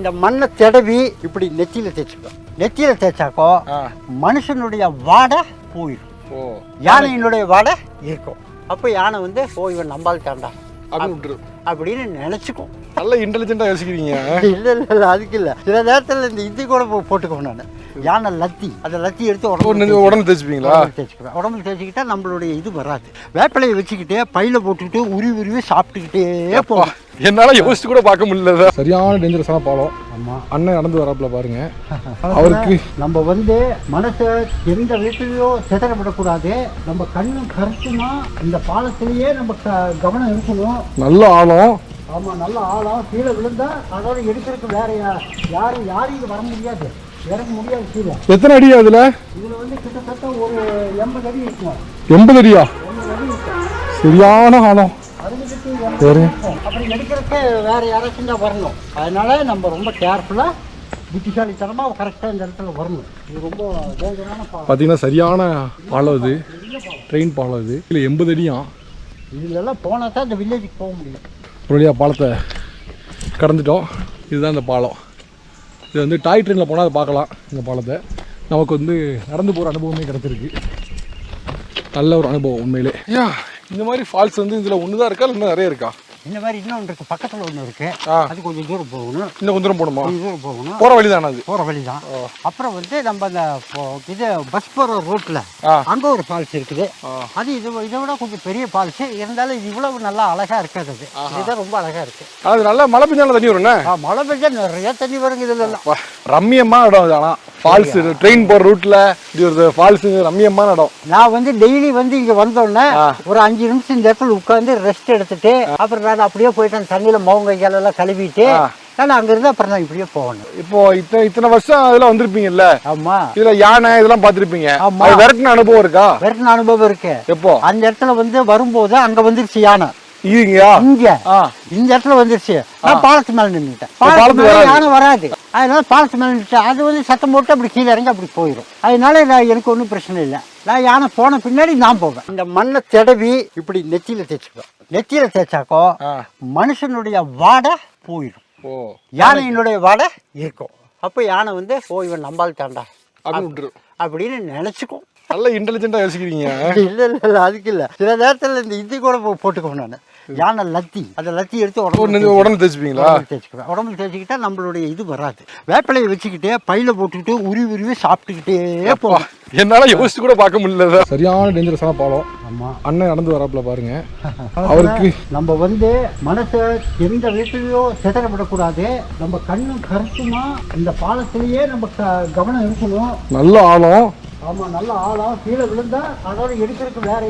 இந்த மண்ணை தடவி இப்படி நெத்தியில தேய்ச்சிக்கோ. நெத்தியில தேய்ச்சாக்கோ மனுஷனுடைய வாடை போயிடும், யானையினுடைய வாடை இருக்கும். அப்போ யானை வந்து இவன் நம்பால் தாண்டா அப்படின்னு நினைச்சுக்கும். நல்ல இன்டெலிஜென்ட்டா யோசிக்கிறீங்க. இல்ல இல்ல இல்ல, அதுக்கு இல்ல. சில நேரத்தில் இந்த இது கூட போட்டுக்கோம். நான் யானை லத்தி, அந்த லத்தி எடுத்து உடம்பு தேய்ச்சிப்பீங்களா? தேய்ச்சிக்குவேன். உடம்புல தேய்ச்சிக்கிட்டா நம்மளுடைய இது வராது. வேப்பிலையை வச்சுக்கிட்டே பையில போட்டுக்கிட்டு உருவி சாப்பிட்டுக்கிட்டே போகும். என்னால யோசிச்சு கூட பார்க்க முடியல. சரியான டேஞ்சரஸான பாலம். ஆமா, அண்ணன் நடந்து வராப்புல பாருங்க. அவருக்கு நம்ம வந்து மனசை எந்த வீட்டிலையோ சிதறப்படக்கூடாது. நம்ம கண்ணும் கருத்துமா இந்த பாலத்திலேயே நம்ம கவனம் இருக்கணும். நல்ல ஆழம். ஆமா, நல்ல ஆழம். கீழே விழுந்தா அதோட எடுக்கிறதுக்கு வேற யாரும் இங்க வர முடியாது, இறங்க முடியாது. கீழே எத்தனை அடி அதுல? இதுல வந்து கிட்டத்தட்ட ஒரு 80 அடி இருக்கும். 80 அடியா? சரியான ஆழம். அப்படி எடுக்கிறதுக்கு வேற யாராச்சும் தான் வரணும். அதனால நம்ம ரொம்ப கேர்ஃபுல்லா புத்திசாலித்தனமா கரெக்டா இந்த இடத்துல வரணும். இது ரொம்ப டேஞ்சரான பாலம். பாத்தீங்கன்னா சரியான பாலம் இது, ட்ரெயின் பாலம் இது. இல்லை 80 அடியா? இதுலெல்லாம் போனால் தான் இந்த வில்லேஜுக்கு போக முடியும். ஒரு வழியாக பாலத்தை கடந்துட்டோம். இதுதான் இந்த பாலம். இது வந்து டாய் ட்ரெயினில் போனால் அதை பார்க்கலாம். இந்த பாலத்தை நமக்கு வந்து நடந்து போகிற அனுபவமே கிடச்சிருக்கு. நல்ல ஒரு அனுபவம் உண்மையிலே. இந்த மாதிரி ஃபால்ஸ் வந்து இதில் ஒன்று தான் இருக்கா, இல்லை நிறைய இருக்கா? இந்த மாதிரி இன்னொன்று இருக்குது, பக்கத்தில் ஒன்று இருக்குது. அது கொஞ்சம் தூரம் போகணும். இன்னும் கொஞ்சம் தூரம் போகணுமா? கொஞ்சம் தூரம் போகணும். போகிற வழி தானே? அது போகிற வழி தான். அப்புறம் வந்து நம்ம அந்த இது பஸ் போகிற ரோட்டில் அங்கே ஒரு ஃபால்ஸ் இருக்குது. அது இதை விட கொஞ்சம் பெரிய ஃபால்ஸ். இருந்தாலும் இது இவ்வளவு நல்லா அழகாக இருக்காது. அது இதுதான் ரொம்ப அழகாக இருக்குது. அது நல்லா மழை பெஞ்சாலும் தண்ணி வரும்ண்ணே? மழை பெஞ்சா நிறைய தண்ணி வருங்க. இதெல்லாம் ரம்மியமாக இடம். அது ஆனால் ஃபால்ஸ் ட்ரெயின் போகிற ரூட்டில் இது ஒரு ஃபால்ஸு ரம்மியமான இடம். நான் வந்து டெய்லி வந்து இங்கே வந்தோடனே ஒரு 5 நிமிஷம் இந்த இடத்துல உட்காந்து ரெஸ்ட் எடுத்துட்டு அப்புறம் நான் அப்படியே போயிட்டேன். தண்ணியில் மோங்க கையெல்லாம் கழுவிட்டு நான் அங்கிருந்து அப்புறம் நான் இப்படியே போகணும். இப்போ இத்தனை வருஷம் அதெல்லாம் வந்திருப்பீங்கல்ல? ஆமா. இதுல யானை இதெல்லாம் பார்த்துருப்பீங்க. விரட்டின அனுபவம் இருக்கா? விரட்டின அனுபவம் இருக்கு. எப்போ? அந்த இடத்துல வந்து வரும்போது அங்க வந்துருச்சு யானை. இங்க இந்த இடத்துல வந்துருச்சு. நான் பாலத்து மேல நின்றுட்டேன். பாலத்து யானை வராது. அதனால பாலத்து மேல நின்றுட்டேன். அது வந்து சத்தம் போட்டு அப்படி கீழே இறங்கி அப்படி போயிடும். அதனால எனக்கு ஒன்றும் பிரச்சனை இல்லை. நான் யானை போன பின்னாடி நான் போவேன். இந்த மண்ணை தடவி இப்படி நெத்தியில தேய்ச்சிக்குவேன். நெத்தியில தேய்ச்சாக்கோ மனுஷனுடைய வாடை போயிடும், யானையினுடைய வாடை இருக்கும். அப்போ யானை வந்து இவன் நம்பால் தாண்டா அப்படின்னு நினைச்சுக்கும். நல்ல இன்டெலிஜென்ட்டா யோசிக்கிறீங்க. இல்ல இல்ல இல்ல, அதுக்கு இல்ல. சில நேரத்தில் இந்த இது கூட போட்டுக்கோம். நான் யானை லத்தி, அந்த லத்தி எடுத்து உடம்பு தேய்ச்சிப்பீங்களா? தேய்ச்சிக்குவேன். உடம்புல தேய்ச்சிக்கிட்டா நம்மளுடைய இது வராது. வேப்பிலையை வச்சுக்கிட்டே பையில போட்டுக்கிட்டு உருவி சாப்பிட்டுக்கிட்டே போகும். என்னால யோசிச்சு கூட பார்க்க முடியல. சரியான டேஞ்சரஸான பாலம். ஆமா, அண்ணன் நடந்து வராப்புல பாருங்க. அவருக்கு நம்ம வந்து மனசை எந்த வீட்டிலையோ சிதறப்படக்கூடாது. நம்ம கண்ணும் கருத்துமா இந்த பாலத்திலேயே நம்ம கவனம் இருக்கணும். நல்ல ஆழம். ஆமா, நல்ல ஆழம். கீழே விழுந்தா அதோட எடுக்கிறதுக்கு வேற